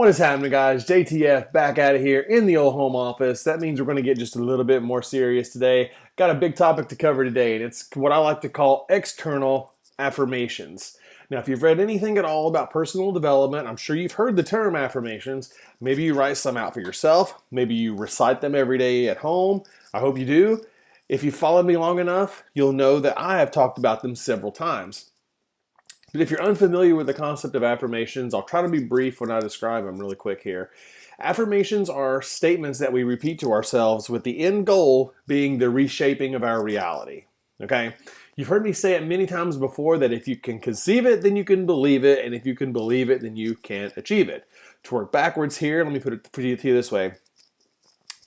What is happening, guys? JTF back at it here in the old home office. That means we're going to get just a little bit more serious today. Got a big topic to cover today, and it's what I like to call external affirmations. Now, if you've read anything at all about personal development, I'm sure you've heard the term affirmations. Maybe you write some out for yourself. Maybe you recite them every day at home. I hope you do. If you followed me long enough, you'll know that I have talked about them several times. But if you're unfamiliar with the concept of affirmations, I'll try to be brief when I describe them really quick here. Affirmations are statements that we repeat to ourselves with the end goal being the reshaping of our reality. Okay? You've heard me say it many times before that if you can conceive it, then you can believe it, and if you can believe it, then you can achieve it. To work backwards here, let me put it to you this way.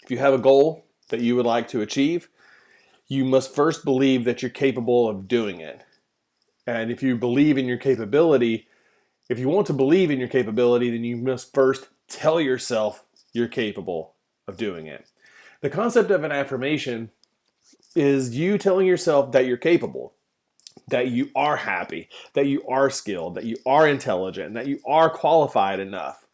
If you have a goal that you would like to achieve, you must first believe that you're capable of doing it. And if you believe in your capability, if you want to believe in your capability, then you must first tell yourself you're capable of doing it. The concept of an affirmation is you telling yourself that you're capable, that you are happy, that you are skilled, that you are intelligent, and that you are qualified enough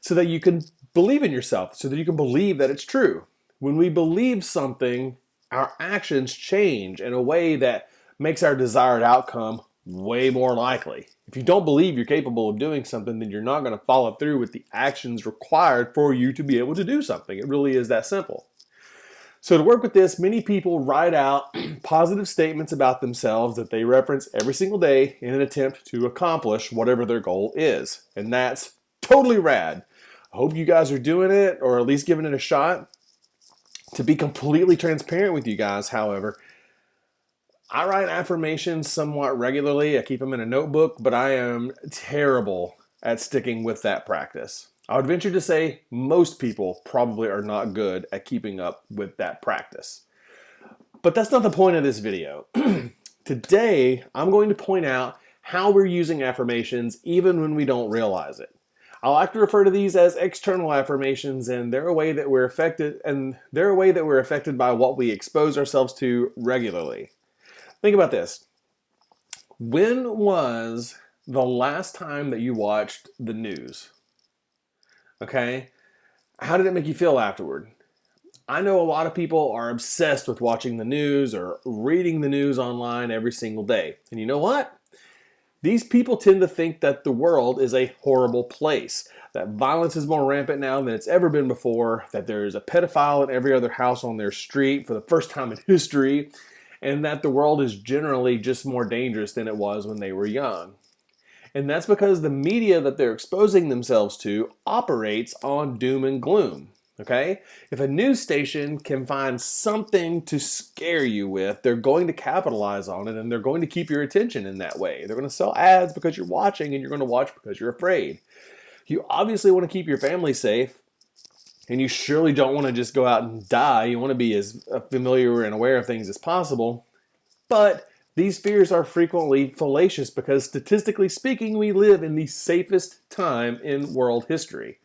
so that you can believe in yourself, so that you can believe that it's true. When we believe something, our actions change in a way that makes our desired outcome way more likely. If you don't believe you're capable of doing something, then you're not going to follow through with the actions required for you to be able to do something. It really is that simple. So to work with this, many people write out positive statements about themselves that they reference every single day in an attempt to accomplish whatever their goal is. And that's totally rad. I hope you guys are doing it, or at least giving it a shot. To be completely transparent with you guys, however, I write affirmations somewhat regularly. I keep them in a notebook, but I am terrible at sticking with that practice. I would venture to say most people probably are not good at keeping up with that practice. But that's not the point of this video. Today, I'm going to point out how we're using affirmations even when we don't realize it. I like to refer to these as external affirmations, and they're a way that we're affected by what we expose ourselves to regularly. Think about this. When was the last time that you watched the news? Okay? How did it make you feel afterward? I know a lot of people are obsessed with watching the news or reading the news online every single day. And you know what? These people tend to think that the world is a horrible place, that violence is more rampant now than it's ever been before, that there is a pedophile in every other house on their street for the first time in history, and that the world is generally just more dangerous than it was when they were young. And that's because the media that they're exposing themselves to operates on doom and gloom. Okay? If a news station can find something to scare you with, they're going to capitalize on it, and they're going to keep your attention in that way. They're going to sell ads because you're watching, and you're going to watch because you're afraid. You obviously want to keep your family safe, and you surely don't want to just go out and die. You want to be as familiar and aware of things as possible. But these fears are frequently fallacious because statistically speaking, we live in the safest time in world history.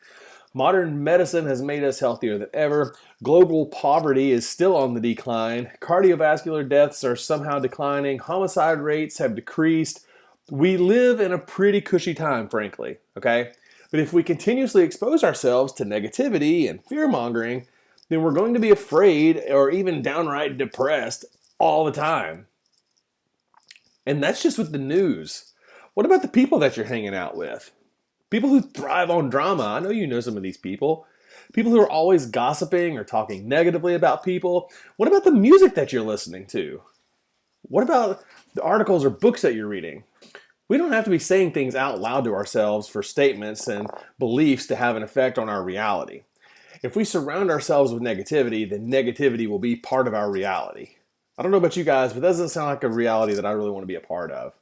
Modern medicine has made us healthier than ever. Global poverty is still on the decline. Cardiovascular deaths are somehow declining. Homicide rates have decreased. We live in a pretty cushy time, frankly, okay? But if we continuously expose ourselves to negativity and fear-mongering, then we're going to be afraid or even downright depressed all the time. And that's just with the news. What about the people that you're hanging out with? People who thrive on drama. I know you know some of these people. People who are always gossiping or talking negatively about people. What about the music that you're listening to? What about the articles or books that you're reading? We don't have to be saying things out loud to ourselves for statements and beliefs to have an effect on our reality. If we surround ourselves with negativity, then negativity will be part of our reality. I don't know about you guys, but it doesn't sound like a reality that I really want to be a part of.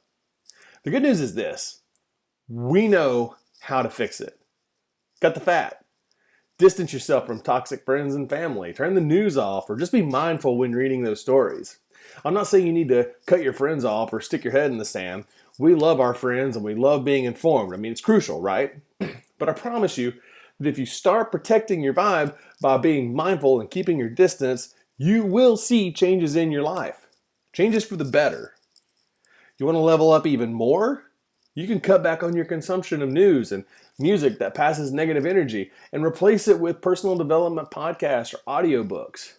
The good news is this. We know how to fix it. Cut the fat. Distance yourself from toxic friends and family. Turn the news off, or just be mindful when reading those stories. I'm not saying you need to cut your friends off or stick your head in the sand. We love our friends and we love being informed. I mean, it's crucial, right? But I promise you that if you start protecting your vibe by being mindful and keeping your distance, you will see changes in your life. Changes for the better. You want to level up even more? You can cut back on your consumption of news and music that passes negative energy and replace it with personal development podcasts or audiobooks.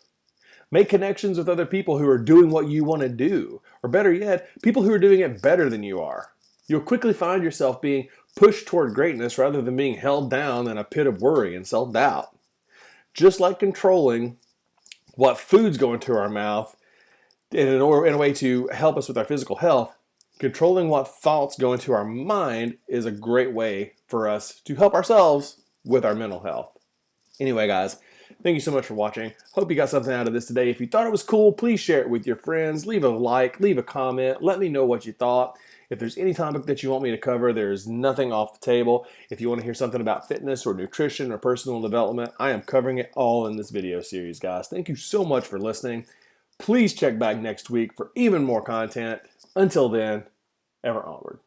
Make connections with other people who are doing what you want to do, or better yet, people who are doing it better than you are. You'll quickly find yourself being pushed toward greatness rather than being held down in a pit of worry and self doubt. Just like controlling what foods go into our mouth in a way to help us with our physical health, controlling what thoughts go into our mind is a great way for us to help ourselves with our mental health. Anyway, guys, thank you so much for watching. Hope you got something out of this today. If you thought it was cool, please share it with your friends. Leave a like, leave a comment. Let me know what you thought. If there's any topic that you want me to cover, there's nothing off the table. If you want to hear something about fitness or nutrition or personal development, I am covering it all in this video series, guys. Thank you so much for listening. Please check back next week for even more content. Until then, ever onward.